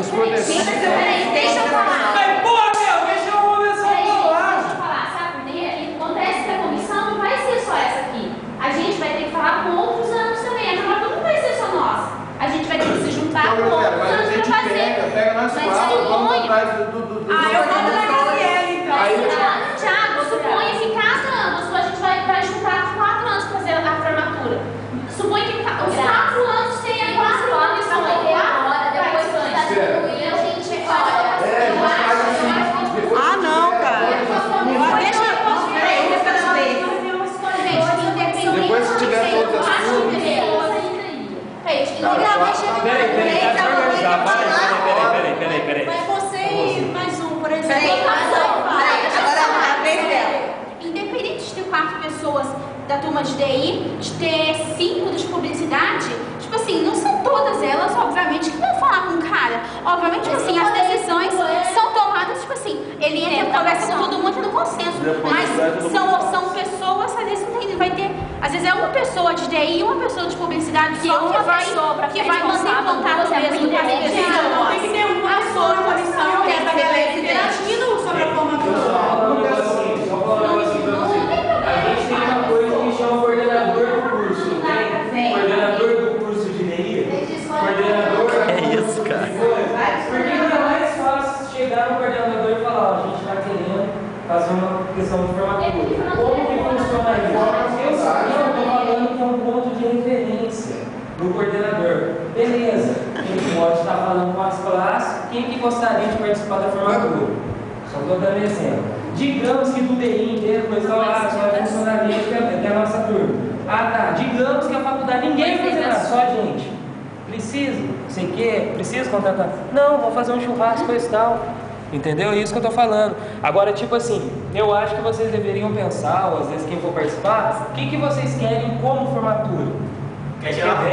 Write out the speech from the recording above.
escuta esse. Peraí, deixa eu falar. Mas, porra, meu, deixa eu começar a falar. Deixa eu falar, sabe por quê? Acontece que a comissão não vai ser só essa aqui. A gente vai ter que falar com outros anos também. A formatura não vai ser só nossa. A gente vai ter que se juntar com outros anos pra fazer. Pega nós quatro, vamos atrás do. Eu vou na Gabriela, então. Tiago, suponha que cada ano a gente vai juntar 4 anos para fazer a formatura. Suponha que os 4 anos tenha 4 anos. Ah, não, cara. Depois que tiver todas as turmas. Peraí. Vai você e mais um, por exemplo. Independente de ter 4 pessoas da turma de DI, de ter 5 de publicidade, tipo assim, não são todas elas, obviamente, que vão falar com o cara. Obviamente, tipo assim, as decisões são tomadas, tipo assim, ele entra, conversa com todo mundo no consenso. Mas são pessoas, às vezes vai ter, às vezes é uma pessoa de DI e uma pessoa de publicidade que vai manter contato mesmo com as pessoas. Tem que ter uma pessoa na comissão que essa galera interagindo sobre a formatura. A gente tem uma coisa que chama coordenador do curso, tem? Coordenador do curso de DI. Coordenador. É isso, cara. Porque não é mais fácil chegar no coordenador e falar, ó, a gente está querendo fazer uma questão de formatura. Como que funciona isso? Eu estou falando que é um ponto de referência do coordenador. Beleza, ele pode estar falando com as classes, quem que gostaria de participar da formatura? Só estou dando exemplo. Digamos que do DI inteiro começou lá, só vai funcionar isso que é a nossa turma. Ah tá, digamos que a faculdade ninguém vai fazer nada, só a gente. Precisa, sei que, precisa contratar. Não, vou fazer um churrasco e tal. Entendeu? É isso que eu tô falando. Agora, tipo assim, eu acho que vocês deveriam pensar, ou às vezes quem for participar, o que vocês querem como formatura? Quer tirar foto?